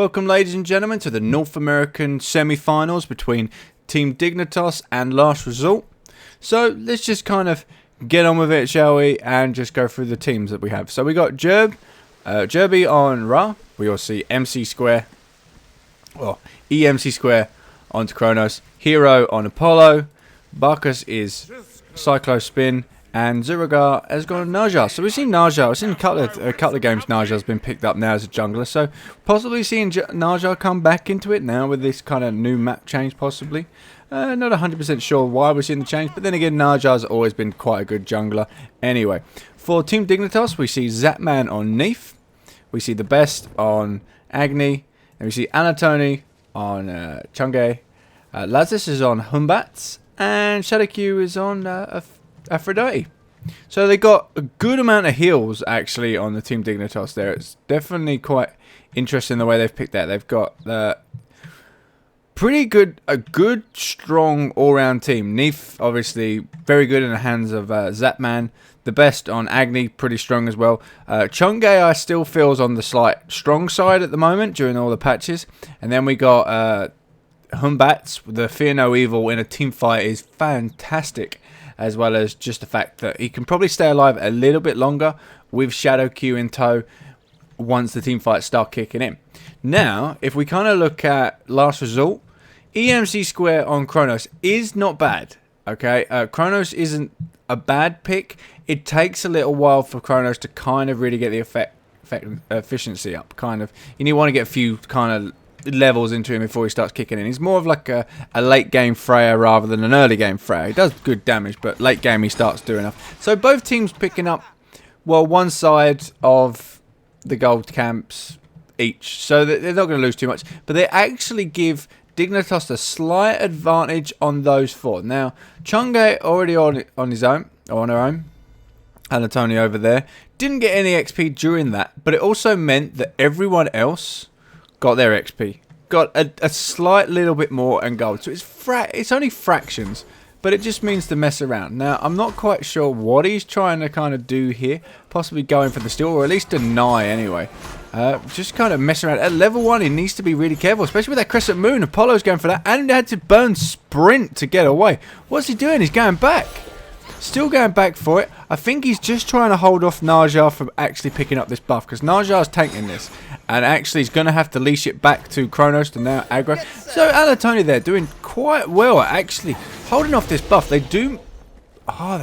Welcome, ladies and gentlemen, to the North American semi-finals between Team Dignitas and Last Resort. So let's just kind of get on with it, shall we, and just go through the teams that we have. So we got Jerby on Ra. We also see MC Square, or EMC Square onto Kronos. Hero on Apollo. Barkus is Cyclo Spin. And Zuragar has gone Naja. So we've seen Naja. I've seen a couple of games Naja has been picked up now as a jungler. So possibly seeing Naja come back into it now with this kind of new map change possibly. Not 100% sure why we're seeing the change. But then again, Naja has always been quite a good jungler. Anyway, for Team Dignitas, we see Zapman on Neef. We see the best on Agni. And we see Anatoni on Chungae. Lazis is on Humbats. And Shadowq is on Aphrodite. So they got a good amount of heals actually on the Team Dignitas there. It's definitely quite interesting the way they've picked that. They've got a good, strong all-round team. Neef, obviously, very good in the hands of Zapman. The best on Agni, pretty strong as well. Chungae, I still feels on the slight strong side at the moment during all the patches. And then we got Humbats. The Fear No Evil in a team fight is fantastic, as well as just the fact that he can probably stay alive a little bit longer with Shadowq in tow once the team fights start kicking in. Now, if we kind of look at Last Resort, EMC Square on Kronos is not bad. Okay, Kronos isn't a bad pick. It takes a little while for Kronos to kind of really get the efficiency up. You want to get a few kind of levels into him before he starts kicking in. He's more of like a late game Freya rather than an early game Freya. He does good damage, but late game he starts doing enough. So both teams picking up, well, one side of the gold camps each. So they're not going to lose too much, but they actually give Dignitas a slight advantage on those four. Now, Chungae already on his own, or on her own. Anatoni over there. Didn't get any XP during that, but it also meant that everyone else got their XP. Got a slight little bit more and gold. So it's only fractions, but it just means to mess around. Now, I'm not quite sure what he's trying to kind of do here. Possibly going for the steal, or at least deny anyway. Just kind of mess around. At level 1, he needs to be really careful, especially with that Crescent Moon. Apollo's going for that, and he had to burn Sprint to get away. What's he doing? He's going back. Still going back for it. I think he's just trying to hold off Naja from actually picking up this buff, because Naja's tanking this. And actually he's going to have to leash it back to Kronos to now aggro. So Anatoni there doing quite well actually holding off this buff. They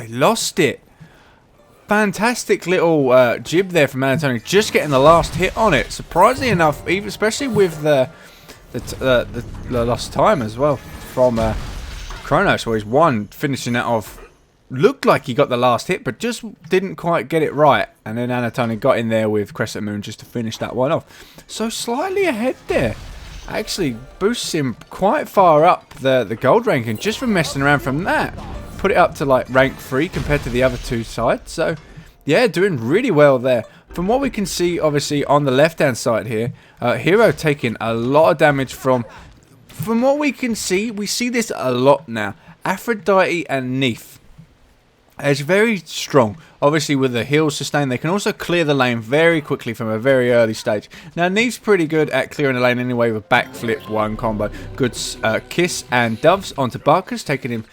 lost it. Fantastic little jib there from Anatoni, just getting the last hit on it. Surprisingly enough, even especially with the lost time as well from Kronos, where he's finishing that off. Looked like he got the last hit, but just didn't quite get it right. And then Anatoni got in there with Crescent Moon just to finish that one off. So slightly ahead there. Actually boosts him quite far up the gold ranking just from messing around from that. Put it up to like rank 3 compared to the other two sides. So yeah, doing really well there. From what we can see, obviously, on the left-hand side here, Hero taking a lot of damage from what we can see. We see this a lot now. Aphrodite and Neef. It's very strong. Obviously, with the heals sustained, they can also clear the lane very quickly from a very early stage. Now, Neve's pretty good at clearing the lane anyway with backflip one combo. Good kiss and doves onto Barkus, taking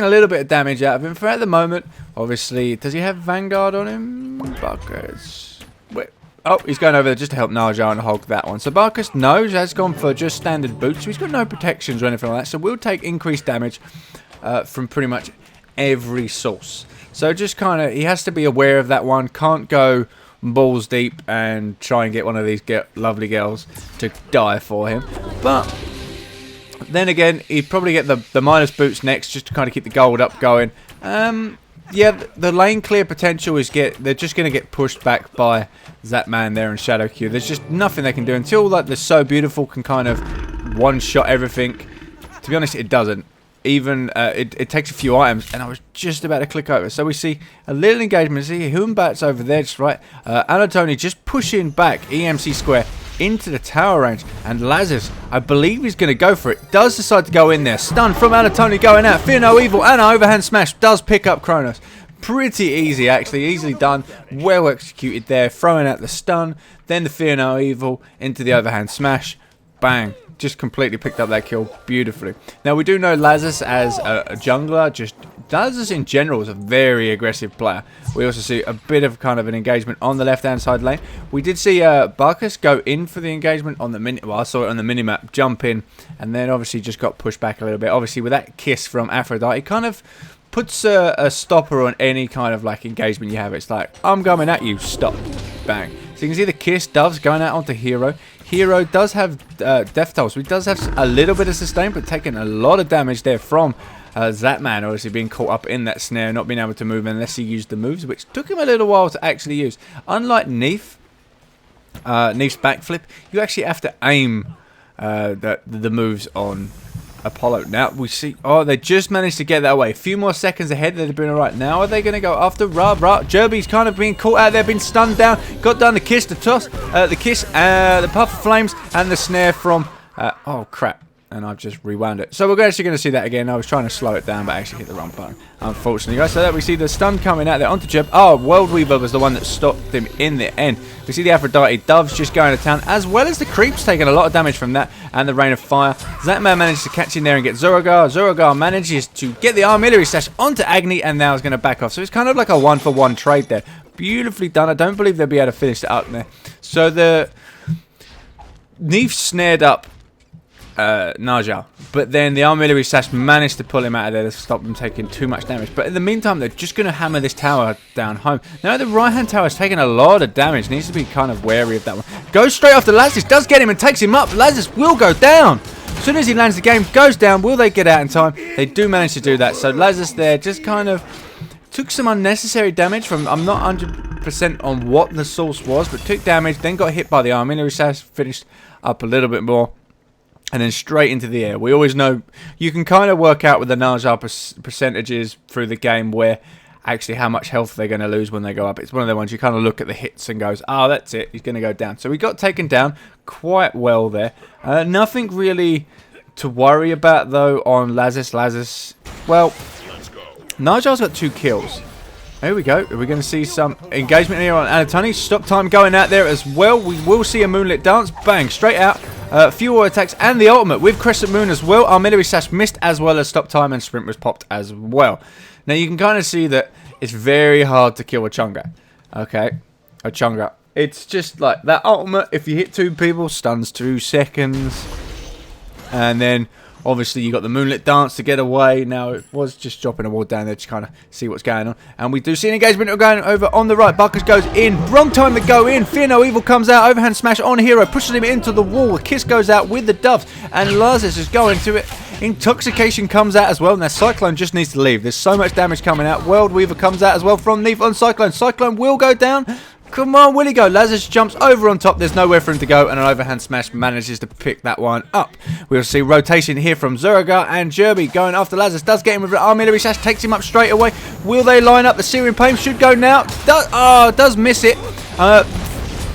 a little bit of damage out of him. For at the moment, obviously, does he have Vanguard on him? Barkus. Wait. Oh, he's going over there just to help Naja and hog that one. So Barkus has gone for just standard boots. So he's got no protections or anything like that. So we'll take increased damage from pretty much every source. So just kind of, he has to be aware of that one. Can't go balls deep and try and get one of these lovely girls to die for him. But then again, he'd probably get the minus boots next just to kind of keep the gold up going. Yeah, the lane clear potential is they're just going to get pushed back by Zapman there and Shadowq. There's just nothing they can do until like the So Beautiful can kind of one-shot everything. To be honest, it doesn't. Even it takes a few items, and I was just about to click over. So we see a little engagement. See Humbats over there, just right. Anatoni just pushing back EMC Square into the tower range, and Lazarus, I believe he's going to go for it. Does decide to go in there. Stun from Anatoni going out. Fear No Evil and an overhand smash does pick up Kronos. Pretty easy, actually. Easily done. Well executed there. Throwing out the stun. Then the Fear No Evil into the overhand smash. Bang. Just completely picked up that kill beautifully. Now, we do know Lazarus as a jungler. Just Lazarus in general is a very aggressive player. We also see a bit of kind of an engagement on the left-hand side lane. We did see Barkus go in for the engagement on the well, I saw it on the minimap, jump in, and then obviously just got pushed back a little bit. Obviously, with that kiss from Aphrodite, kind of puts a stopper on any kind of like engagement you have. It's like, I'm coming at you, stop, bang. So you can see the kiss doves going out onto Hero. Hero does have death tolls, so he does have a little bit of sustain, but taking a lot of damage there from Zatman, obviously being caught up in that snare, not being able to move unless he used the moves, which took him a little while to actually use. Unlike Neef, Neef's backflip, you actually have to aim the moves on Apollo. Now we see, oh, they just managed to get that away. A few more seconds ahead, they'd have been alright. Now are they going to go after Jerby's kind of being caught out there, been stunned down, got done the kiss, the toss, the kiss, the puff of flames, and the snare from, oh crap. And I've just rewound it. So we're actually going to see that again. I was trying to slow it down, but I actually hit the wrong button, unfortunately, guys. So that we see the stun coming out there onto Jeb. Oh, World Weaver was the one that stopped him in the end. We see the Aphrodite doves just going to town, as well as the creeps taking a lot of damage from that, and the Rain of Fire. Zatman managed to catch in there and get Zoragar. Zoragar manages to get the artillery slash onto Agni, and now is going to back off. So it's kind of like a 1-for-1 trade there. Beautifully done. I don't believe they'll be able to finish it up there. So the Neef snared up Najal, but then the artillery slash managed to pull him out of there to stop them taking too much damage. But in the meantime, they're just going to hammer this tower down home. Now the right hand tower is taking a lot of damage, needs to be kind of wary of that one. Goes straight after Lazarus, does get him and takes him up. Lazarus will go down as soon as he lands the game, goes down. Will they get out in time? They do manage to do that. So Lazarus there just kind of took some unnecessary damage from, I'm not 100% on what the source was, but took damage, then got hit by the artillery slash, finished up a little bit more, and then straight into the air. We always know, you can kind of work out with the Najal percentages through the game where actually how much health they're going to lose when they go up. It's one of the ones you kind of look at the hits and goes, oh, that's it, he's going to go down. So we got taken down quite well there. Nothing really to worry about though on Lazarus. Lazarus, well, Najal's got 2 kills. There we go. We're going to see some engagement here on Anatoni. Stop time going out there as well. We will see a Moonlit Dance. Bang, straight out. Few more attacks and the ultimate with Crescent Moon as well. Artillery slash missed as well as stop time, and sprint was popped as well. Now you can kind of see that it's very hard to kill a Chunga. Okay, a Chunga. It's just like that ultimate. If you hit 2 people, stuns 2 seconds, and then obviously you got the Moonlit Dance to get away. Now it was just dropping a ward down there to kind of see what's going on. And we do see an engagement going over on the right. Buckers goes in. Wrong time to go in. Fear No Evil comes out. Overhand smash on Hero. Pushes him into the wall. A kiss goes out with the doves. And Lazarus is going to it. Intoxication comes out as well. Now Cyclone just needs to leave. There's so much damage coming out. World Weaver comes out as well from Neef on Cyclone. Cyclone will go down. Come on, will he go? Lazarus jumps over on top. There's nowhere for him to go, and an overhand smash manages to pick that one up. We'll see rotation here from Zoragar and Jerby going after Lazarus. Does get him with an artillery slash, takes him up straight away. Will they line up? The Syrian Pain should go now. Does miss it.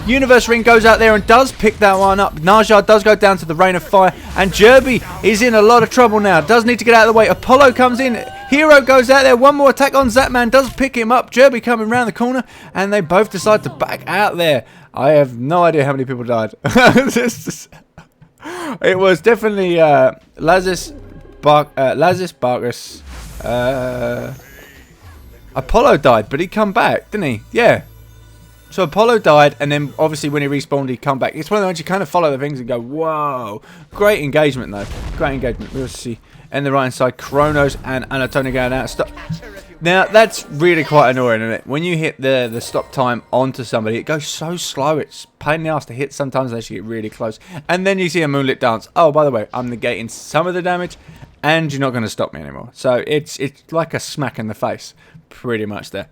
Universe Ring goes out there and does pick that one up. Najjar does go down to the Rain of Fire, and Jerby is in a lot of trouble now. Does need to get out of the way. Apollo comes in. Hero goes out there. One more attack on Zatman. Does pick him up. Jerby coming around the corner, and they both decide to back out there. I have no idea how many people died. It was definitely Lazarus, Barkus. Apollo died, but he come back, didn't he? Yeah. So Apollo died, and then obviously when he respawned, he'd come back. It's one of the ones you kind of follow the things and go, whoa. Great engagement, though. Great engagement. We'll see. And the right hand side, Kronos and Anatoly going out. Stop. Now, that's really quite annoying, isn't it? When you hit the stop time onto somebody, it goes so slow. It's a pain in the ass to hit sometimes unless you get really close. And then you see a Moonlit Dance. Oh, by the way, I'm negating some of the damage, and you're not going to stop me anymore. So it's like a smack in the face, pretty much there.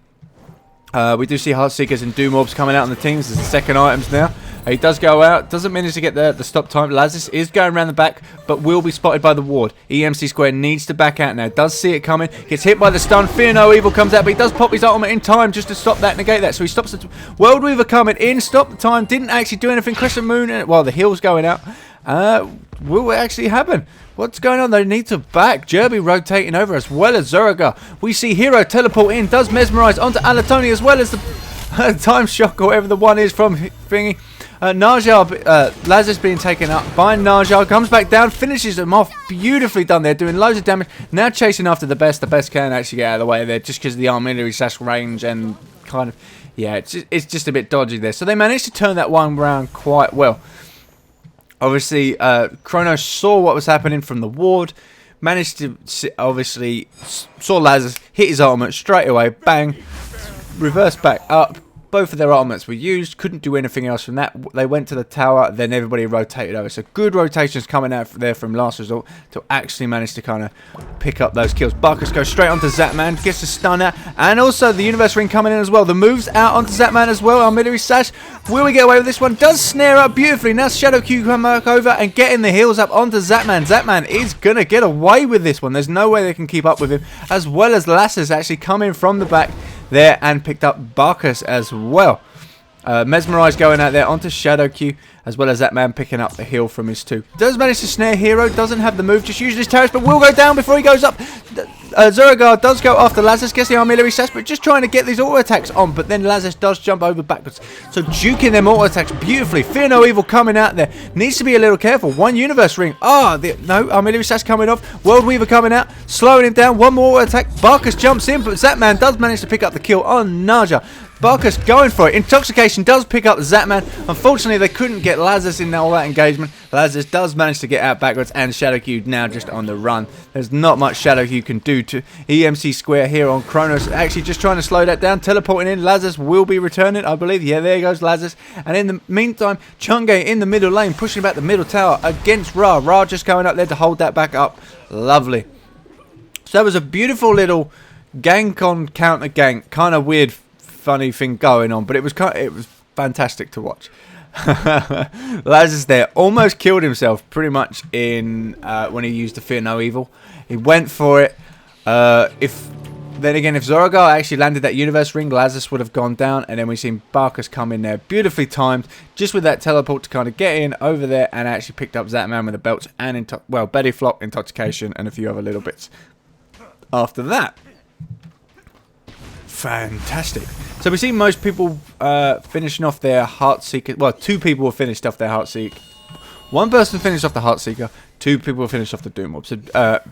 We do see Heartseekers and Doom Orbs coming out on the teams. There's the second items now. He does go out. Doesn't manage to get the stop time. Lazarus is going around the back, but will be spotted by the ward. EMC Square needs to back out now. Does see it coming. Gets hit by the stun. Fear No Evil comes out, but he does pop his ultimate in time just to stop that, negate that. So he stops the World Weaver coming in. Stop the time. Didn't actually do anything. Crescent Moon. Well, the heal's going out. Will it actually happen? What's going on? They need to back. Jerby rotating over as well as Zuragar. We see Hero teleport in, does mesmerize onto Alatoni as well as the time shock or whatever the one is from Thingy. Najar, Lazarus being taken up by Najar, comes back down, finishes him off. Beautifully done there, doing loads of damage. Now chasing after the best. The best can actually get out of the way there just because of the artillery slash range and kind of, yeah, it's just a bit dodgy there. So they managed to turn that one round quite well. Obviously, Kronos saw what was happening from the ward, managed to obviously saw Lazarus hit his ultimate straight away, bang, reverse back up. Both of their ultimates were used, couldn't do anything else from that. They went to the tower, then everybody rotated over. So good rotations coming out there from Last Resort to actually manage to kind of pick up those kills. Barkus goes straight onto Zatman, gets a stun out, and also the Universe Ring coming in as well. The moves out onto Zatman as well. Artillery Sash, will we get away with this one? Does snare up beautifully. Now Shadow Q come back over and getting the heals up onto Zatman. Zatman is going to get away with this one. There's no way they can keep up with him. As well as Lassus actually coming from the back there and picked up Barkus as well. Mesmerize going out there onto Shadow Q, as well as that man picking up the heal from his 2. Does manage to snare Hero, doesn't have the move, just uses his terrace, but will go down before he goes up. Zuragar does go after Lazarus, gets the artillery sash, but just trying to get these auto attacks on, but then Lazarus does jump over backwards. So duking them auto attacks beautifully. Fear No Evil coming out there. Needs to be a little careful. One Universe Ring. No, artillery sash coming off. World Weaver coming out, slowing him down. One more auto attack. Barkus jumps in, but Zatman does manage to pick up the kill on Naja. Barkus going for it. Intoxication does pick up Zatman. Unfortunately, they couldn't get Lazarus in all that engagement. Lazarus does manage to get out backwards, and Shadow Q now just on the run. There's not much Shadow Q can do to EMC Square here on Kronos. Actually just trying to slow that down. Teleporting in. Lazarus will be returning, I believe. Yeah, there goes Lazarus. And in the meantime, Chang'e in the middle lane, pushing back the middle tower against Ra. Ra just going up there to hold that back up. Lovely. So that was a beautiful little gank on counter gank. Kind of weird, funny thing going on, but it was fantastic to watch. Lazarus there almost killed himself pretty much in when he used the Fear No Evil. He went for it. If Zuragar actually landed that Universe Ring, Lazarus would have gone down, and then we've seen Barkus come in there, beautifully timed, just with that teleport to kind of get in over there, and actually picked up Zatman with the belts and Betty Flock, Intoxication, and a few other little bits after that. Fantastic. So we see most people finishing off their Heartseeker. Well, 2 people have finished off their Heartseeker. 1 person finished off the Heartseeker. 2 people have finished off the Doom Orb. So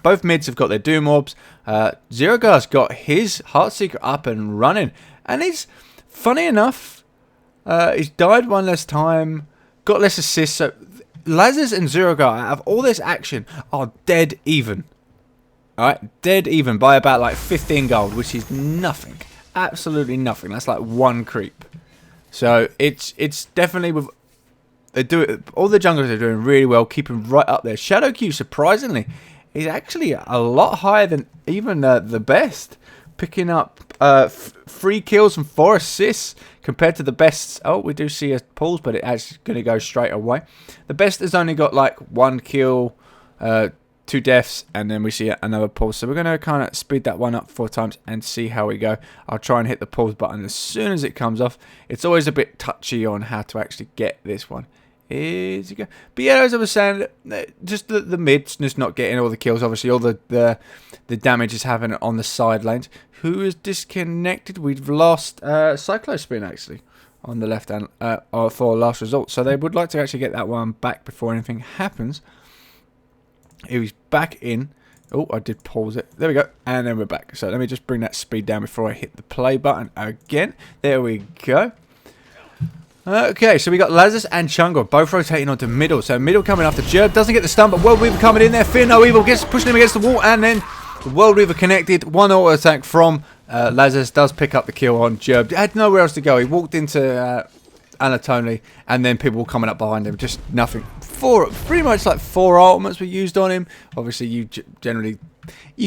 both mids have got their Doom Orbs. Zeragar's got his Heartseeker up and running. And he's, funny enough, he's died 1 less time, got less assists. So Lazarus and Zeragar, out of all this action, are dead even. Alright, dead even by about like 15 gold, which is nothing. Absolutely nothing. That's like 1 creep. So it's definitely with all the junglers are doing really well, keeping right up there. Shadow Q, surprisingly, is actually a lot higher than even the best, picking up 3 kills and 4 assists compared to the best. Oh, we do see a pause, but it's going to go straight away. The best has only got like 1 kill, 2 deaths, and then we see another pause. So we're going to kind of speed that one up 4 times and see how we go. I'll try and hit the pause button as soon as it comes off. It's always a bit touchy on how to actually get this one. Is it go? But yeah, as I was saying, just the mids just not getting all the kills. Obviously, all the damage is happening on the side lanes. Who is disconnected? We've lost Cyclospin actually on the left hand for Last Resort. So they would like to actually get that one back before anything happens. He's back in. Oh, I did pause it. There we go. And then we're back. So let me just bring that speed down before I hit the play button again. There we go. Okay, so we got Lazarus and Chungo both rotating onto middle. So middle coming after Jerb. Doesn't get the stun, but World Weaver coming in there. Fear No Evil gets pushing him against the wall. And then the World Weaver connected. 1 auto attack from Lazarus. Does pick up the kill on Jerb. Had nowhere else to go. He walked into Anatoli, and then people were coming up behind him. Just nothing. Pretty much like 4 ultimates were used on him. Obviously, you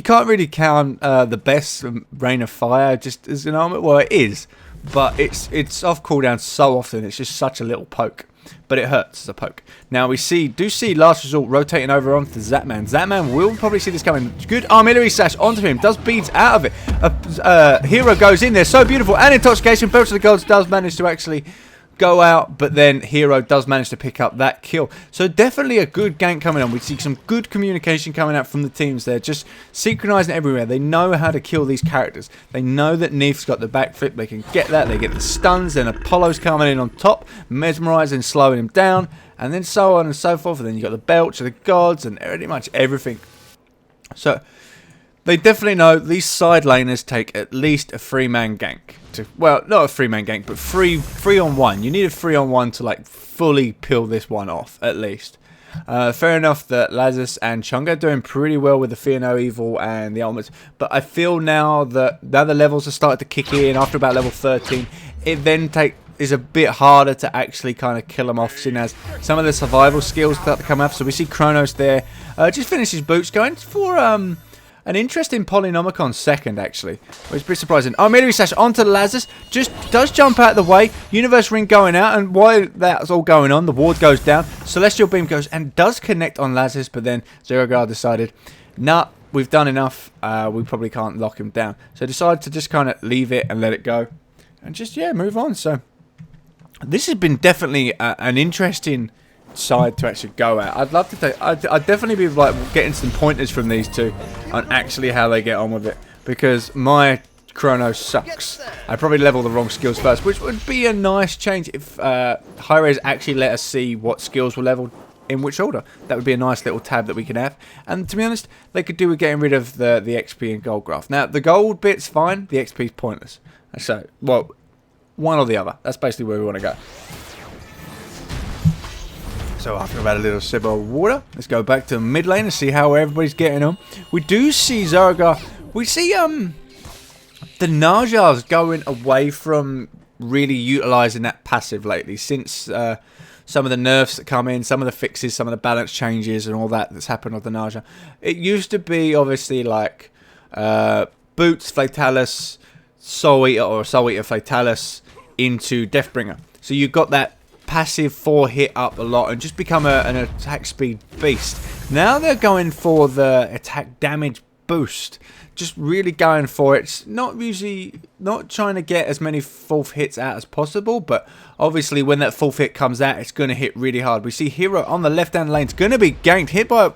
can't really count the best Rain of Fire just as an ultimate. Well, it is, but it's off cooldown so often. It's just such a little poke, but it hurts as a poke. Now we do see Last Resort rotating over onto Zatman. Zatman will probably see this coming. Good artillery sash onto him. Does beads out of it. Hero goes in there. So beautiful. And Intoxication. Belch of the Gods does manage to actually go out, but then Hero does manage to pick up that kill. So definitely a good gank coming on. We see some good communication coming out from the teams there, just synchronizing everywhere. They know how to kill these characters. They know that Neef's got the backflip. They can get that. They get the stuns. Then Apollo's coming in on top, mesmerizing, slowing him down, and then so on and so forth. And then you got the belch of the gods and pretty much everything. So they definitely know these side laners take at least a 3-man gank. Well, not a 3-man gank, but 3 on 1. You need a 3 on 1 to like fully peel this one off, at least. Fair enough that Lazarus and Chunga are doing pretty well with the Fear No Evil and the ultimates, but I feel now that the other levels have started to kick in after about level 13, it then is a bit harder to actually kind of kill them off, seeing as some of the survival skills start to come up. So we see Kronos there, just finished his boots, going for an interesting Polynomicon second, actually. Which is pretty surprising. Oh, immediately slash onto Lazarus. Just does jump out of the way. Universe Ring going out. And while that's all going on, the ward goes down. Celestial Beam goes and does connect on Lazarus. But then Zero Guard decided, nah, we've done enough. We probably can't lock him down. So decided to just kind of leave it and let it go. And just, yeah, move on. So this has been definitely an interesting side to actually go at. I'd love to take. I'd definitely be like getting some pointers from these two on actually how they get on with it, because my Chrono sucks. I probably level the wrong skills first, which would be a nice change if HiRez actually let us see what skills were leveled in which order. That would be a nice little tab that we could have. And to be honest, they could do with getting rid of the XP and gold graph. Now the gold bit's fine, the XP's pointless. So, well, one or the other. That's basically where we want to go. So after I've had a little sip of water, let's go back to mid lane and see how everybody's getting on. We do see Zoroark. We see the Najars going away from really utilising that passive lately, since some of the nerfs that come in, some of the fixes, some of the balance changes and all that's happened with the Naja. It used to be obviously like Boots, Fatalis, Soul Eater or Soul Eater Fatalis into Deathbringer. So you got that passive 4-hit up a lot and just become an attack speed beast. Now they're going for the attack damage boost, just really going for it. It's not trying to get as many 4th hits out as possible, but obviously when that 4th hit comes out, it's going to hit really hard. We see Hero on the left hand lane, it's going to be ganked, hit by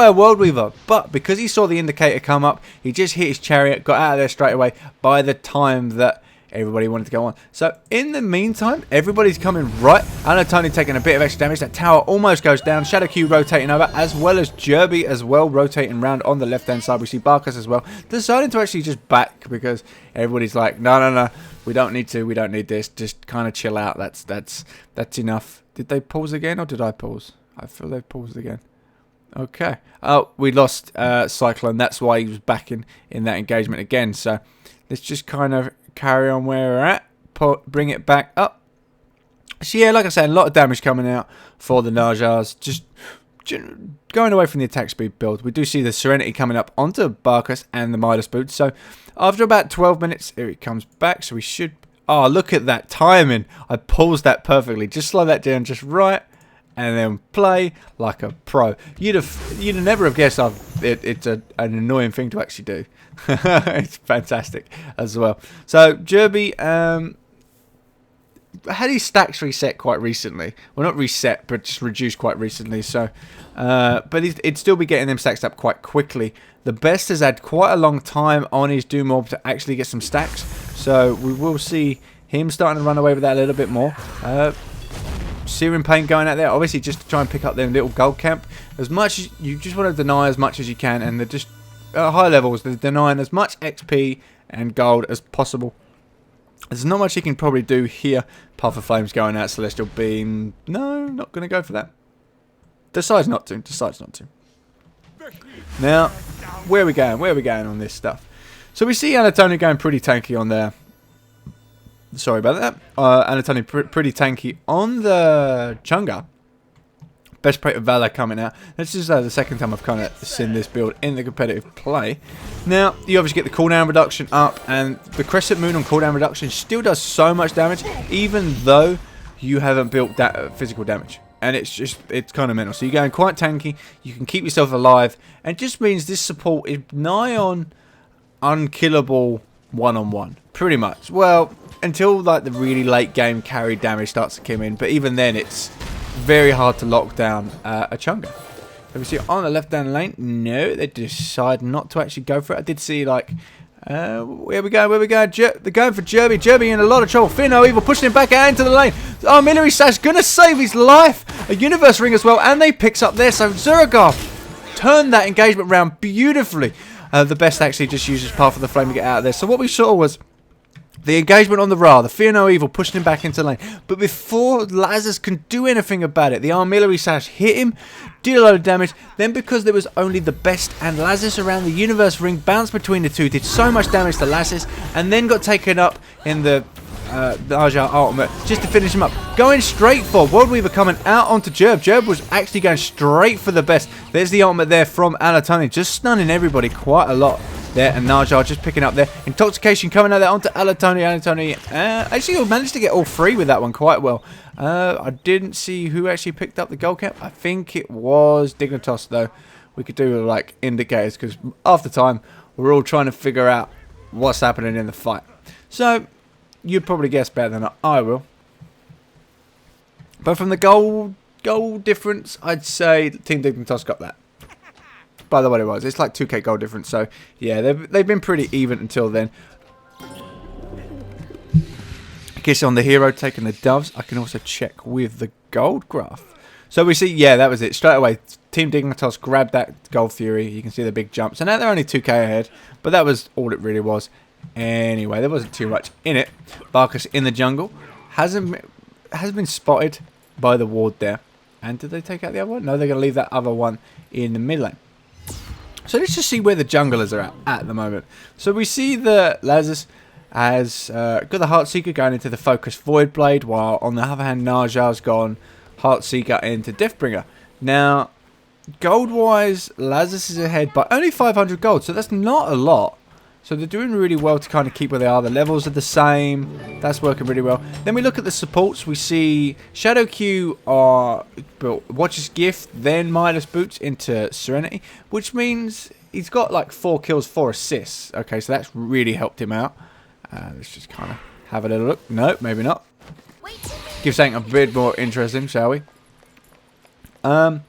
a World Weaver, but because he saw the indicator come up, he just hit his chariot, got out of there straight away by the time that everybody wanted to go on. So in the meantime, everybody's coming right. Anatoni taking a bit of extra damage. That tower almost goes down. Shadow Q rotating over, as well as Jerby as well, rotating around on the left hand side. We see Barkas as well, deciding to actually just back, because everybody's like, no, we don't need to, we don't need this, just kind of chill out. That's enough. Did they pause again, or did I pause? I feel they paused again. Okay. Oh, we lost Cyclone. That's why he was back in that engagement again. So let's just kind of carry on where we're at, bring it back up. So yeah, like I said, a lot of damage coming out for the Najars, just going away from the attack speed build. We do see the Serenity coming up onto Barkas and the Midas boots. So after about 12 minutes, here it comes back. So we should, oh, look at that timing. I paused that perfectly. Just slow that down just right, and then play like a pro. You'd never have guessed it's an annoying thing to actually do. It's fantastic as well. So Jerby had his stacks reset quite recently. Well, not reset, but just reduced quite recently. So, but he'd still be getting them stacks up quite quickly. The best has had quite a long time on his Doom Orb to actually get some stacks. So we will see him starting to run away with that a little bit more. Searing Pain going out there, obviously just to try and pick up them little gold camp. As much as you just want to deny as much as you can, and they're just at high levels, they're denying as much XP and gold as possible. There's not much he can probably do here. Path of Flames going out, Celestial Beam. No, not going to go for that. Decides not to. Now, where are we going? Where are we going on this stuff? So we see Anatoni going pretty tanky on there. Sorry about that. Anatoni pretty tanky on the Chunga. Best Plate of Valor coming out. This is the second time I've kind of seen this build in the competitive play. Now, you obviously get the cooldown reduction up, and the Crescent Moon on cooldown reduction still does so much damage, even though you haven't built that physical damage. And it's kind of mental. So you're going quite tanky, you can keep yourself alive, and it just means this support is nigh on unkillable one-on-one. Pretty much. Well, until like the really late game carry damage starts to come in, but even then it's very hard to lock down a Chunga. So we see on the left-hand lane, no, they decide not to actually go for it. I did see like, where we go? They're going for Jerby. Jerby in a lot of trouble. Fear No Evil pushing him back out into the lane. Artillery Sash gonna save his life. A Universe Ring as well, and they picks up there. So Zuragar turned that engagement round beautifully. The best actually just uses Path of the Flame to get out of there. So what we saw was the engagement on the Ra, the Fear No Evil pushing him back into the lane. But before Lazarus can do anything about it, the Artillery Sash hit him, did a lot of damage. Then because there was only the best and Lazarus around the Universe Ring, bounced between the two, did so much damage to Lazarus, and then got taken up in the Naja ultimate just to finish him up. Going straight for World Weaver coming out onto Jerb. Jerb was actually going straight for the best. There's the ultimate there from Alatoni, just stunning everybody quite a lot there, and Naja just picking up there. Intoxication coming out there onto Alatoni. Alatoni actually managed to get all three with that one quite well. I didn't see who actually picked up the gold cap. I think it was Dignitas though. We could do like indicators because after time we're all trying to figure out what's happening in the fight. So you'd probably guess better than I will. But from the gold difference, I'd say Team Dignitas got that. By the way, it was. It's like 2k gold difference. So yeah, they've been pretty even until then. I guess on the hero taking the doves, I can also check with the gold graph. So we see, yeah, that was it. Straight away, Team Dignitas grabbed that Gold Fury. You can see the big jump. So now they're only 2k ahead. But that was all it really was. Anyway, there wasn't too much in it. Barkus in the jungle. Has been spotted by the ward there. And did they take out the other one? No, they're going to leave that other one in the mid lane. So let's just see where the junglers are at the moment. So we see that Lazarus has got the Heartseeker going into the Focus Voidblade, while on the other hand Naja's gone Heartseeker into Deathbringer. Now, gold-wise, Lazarus is ahead by only 500 gold, so that's not a lot. So they're doing really well to kind of keep where they are. The levels are the same. That's working really well. Then we look at the supports. We see Shadow Q built Watcher's Gift, then Midas Boots into Serenity, which means he's got like 4 kills, 4 assists. Okay, so that's really helped him out. Let's just kind of have a little look. No, maybe not. Give something a bit more interesting, shall we? So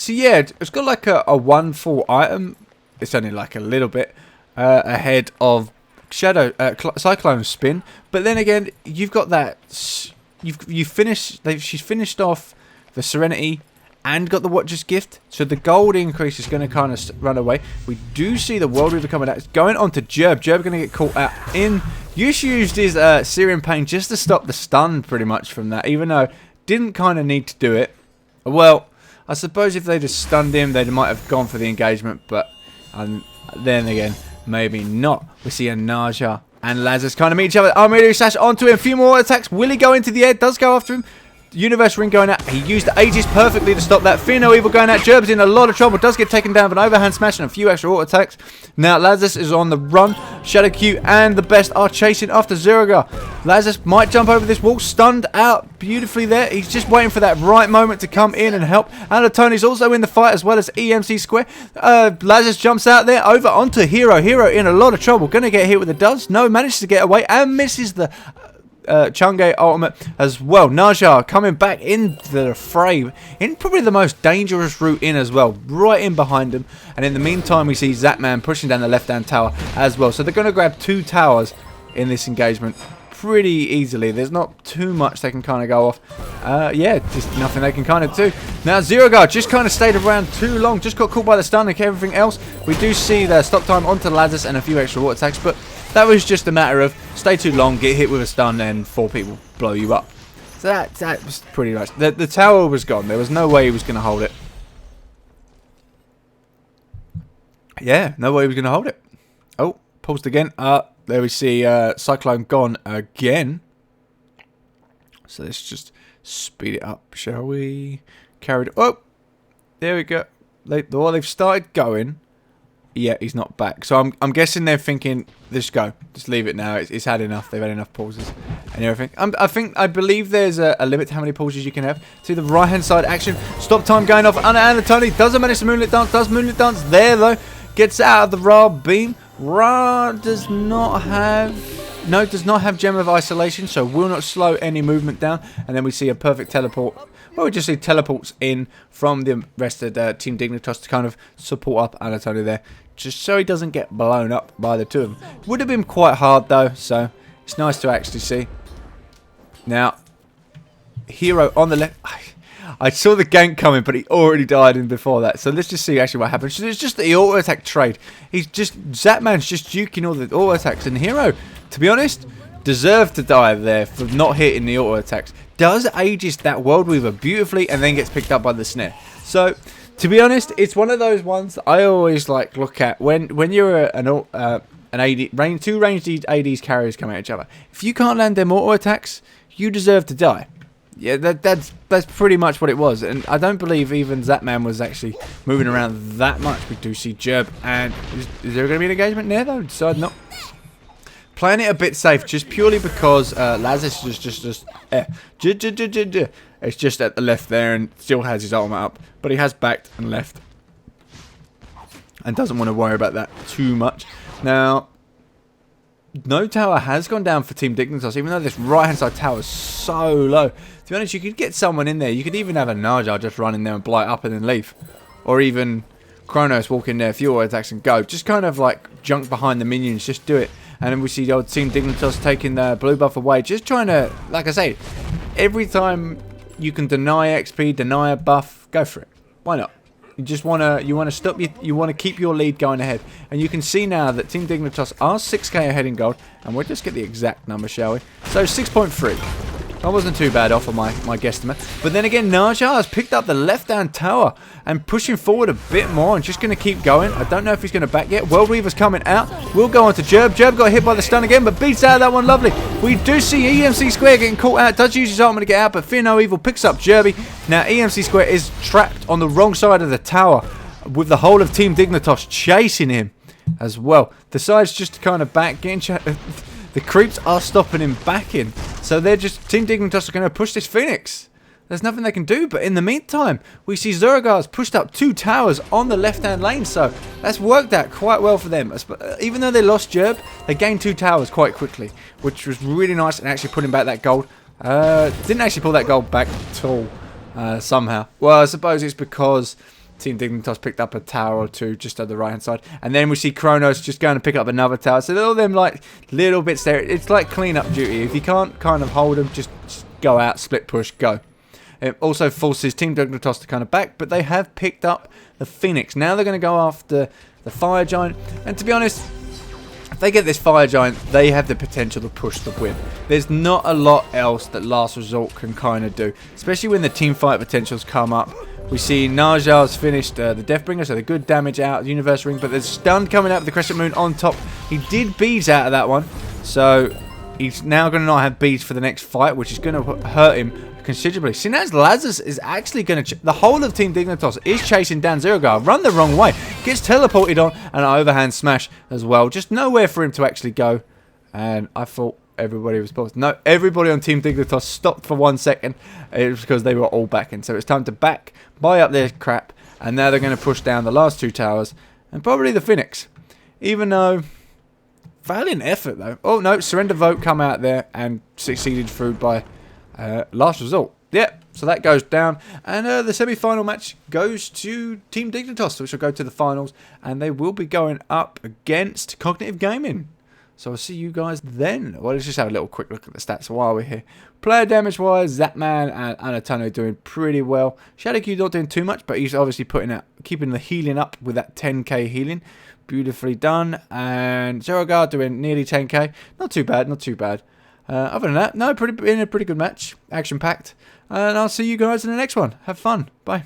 yeah, it's got like a 1 full item. It's only like a little bit ahead of Shadow Cyclone Spin, but then again, you've got that. She's finished off the Serenity and got the Watcher's Gift, so the gold increase is going to kind of run away. We do see the World Weaver coming out. It's going on to Jerb. Jerb going to get caught out in. Yush used his Syrian Pain just to stop the stun pretty much from that, even though didn't kind of need to do it. Well, I suppose if they just stunned him, they might have gone for the engagement, but then again, maybe not. We see a Naja and Lazarus kind of meet each other. Armada Sash onto him. A few more attacks. Will he go into the air? Does go after him. Universe Ring going out. He used the Aegis perfectly to stop that. Fear No Evil going out. Jerb's in a lot of trouble. Does get taken down with an overhand smash and a few extra auto attacks. Now Lazarus is on the run. Shadow Q and the best are chasing after Zuragar. Lazarus might jump over this wall. Stunned out beautifully there. He's just waiting for that right moment to come in and help. Anatoni's also in the fight as well as EMC Square. Lazarus jumps out there over onto Hero. Hero in a lot of trouble. Going to get hit with the doves. No, manages to get away and misses the Chang'e ultimate as well. Naja coming back into the fray in probably the most dangerous route in as well, right in behind him. And in the meantime, we see Zatman pushing down the left-hand tower as well. So they're going to grab 2 towers in this engagement pretty easily. There's not too much they can kind of go off. Yeah, just nothing they can kind of do. Now Zuragar just kind of stayed around too long, just got caught by the stun and everything else. We do see the stop time onto Lazarus and a few extra water attacks, but that was just a matter of stay too long, get hit with a stun, and 4 people blow you up. So that was pretty much. The tower was gone. There was no way he was going to hold it. Yeah, no way he was going to hold it. Oh, paused again. There we see Cyclone gone again. So let's just speed it up, shall we? Carried. Oh, there we go. They've started going. Yeah, he's not back. So I'm guessing they're thinking, just go. Just leave it now. It's had enough. They've had enough pauses and everything. I believe there's a limit to how many pauses you can have. To the right-hand side action. Stop time going off. Anatoni doesn't manage to Moonlit Dance. Does Moonlit Dance there, though. Gets out of the Ra beam. Ra does not have no, does not have Gem of Isolation, so will not slow any movement down. And then we see a perfect teleport. Well, we just see teleports in from the rest of the Team Dignitas to kind of support up Anatoly there, just so he doesn't get blown up by the two of them. Would have been quite hard though, so it's nice to actually see. Now, Hero on the left. I saw the gank coming, but he already died in before that. So let's just see actually what happens. So it's just the auto attack trade. Zapman's just juking all the auto attacks, and Hero, to be honest, deserved to die there for not hitting the auto attacks. Does Aegis that World Weaver beautifully, and then gets picked up by the snare. So to be honest, it's one of those ones that I always like look at when you're an AD, two ranged ADs carriers come at each other. If you can't land them auto attacks, you deserve to die. Yeah, that's pretty much what it was, and I don't believe even Zapman was actually moving around that much. We do see Jerb, and is there going to be an engagement there though? Decided not. Playing it a bit safe, just purely because Lazarus is it's just at the left there, and still has his ultimate up, but he has backed and left, and doesn't want to worry about that too much. Now, no tower has gone down for Team Dignitas, even though this right-hand side tower is so low. To be honest, you could get someone in there. You could even have a Naja just run in there and blight up and then leave. Or even Kronos walk in there, few attacks and go. Just kind of like junk behind the minions, just do it. And then we see the old Team Dignitas taking the blue buff away. Just trying to, like I say, every time you can deny XP, deny a buff, go for it. Why not? You just want to stop you want to keep your lead going ahead, and you can see now that Team Dignitas are 6k ahead in gold, and we'll just get the exact number, shall we? So 6.3. That wasn't too bad off of my guesstimate. But then again, Naja has picked up the left-hand tower and pushing forward a bit more and just going to keep going. I don't know if he's going to back yet. World Weaver's coming out. We'll go on to Jerb. Jerb got hit by the stun again, but beats out that one lovely. We do see EMC Square getting caught out. Does use his ultimate to get out, but Fear No Evil picks up Jerby. Now, EMC Square is trapped on the wrong side of the tower with the whole of Team Dignitas chasing him as well. Decides just to kind of back, the creeps are stopping him backing. So they're just, Team Dignitas are going to push this Phoenix. There's nothing they can do, but in the meantime, we see Zorogar's pushed up 2 towers on the left-hand lane, so that's worked out quite well for them. Even though they lost Jerb, they gained 2 towers quite quickly, which was really nice, and actually putting back that gold. Didn't actually pull that gold back at all, somehow. Well, I suppose it's because Team Dignitas picked up a tower or 2 just on the right-hand side. And then we see Kronos just going to pick up another tower. So all them like little bits there. It's like clean-up duty. If you can't kind of hold them, just go out, split push, go. It also forces Team Dignitas to kind of back, but they have picked up the Phoenix. Now they're going to go after the Fire Giant. And to be honest, if they get this Fire Giant, they have the potential to push the win. There's not a lot else that Last Resort can kind of do, especially when the team fight potentials come up. We see Naja's finished the Deathbringer, so the good damage out of the Universe Ring, but there's stun coming out of the Crescent Moon on top. He did beads out of that one, so he's now going to not have beads for the next fight, which is going to hurt him considerably. See, now Lazarus is actually going to... The whole of Team Dignitas is chasing down Zerogar. Run the wrong way. Gets teleported on, and an overhand smash as well. Just nowhere for him to actually go. And I thought everybody was paused. No, everybody on Team Dignitas stopped for 1 second. It was because they were all backing. So it's time to back, buy up their crap, and now they're going to push down the last 2 towers, and probably the Phoenix. Even though... Valiant effort, though. Oh, no, Surrender Vote come out there and succeeded through by... Last Resort. Yep, so that goes down. And the semi-final match goes to Team Dignitas, which will go to the finals. And they will be going up against Cognitive Gaming. So I'll see you guys then. Well, let's just have a little quick look at the stats while we're here. Player damage-wise, Zapman and Anatoly doing pretty well. Shadowq not doing too much, but he's obviously keeping the healing up with that 10k healing. Beautifully done. And Zerogar doing nearly 10k. Not too bad, not too bad. Other than that, no, in a pretty good match. Action-packed. And I'll see you guys in the next one. Have fun. Bye.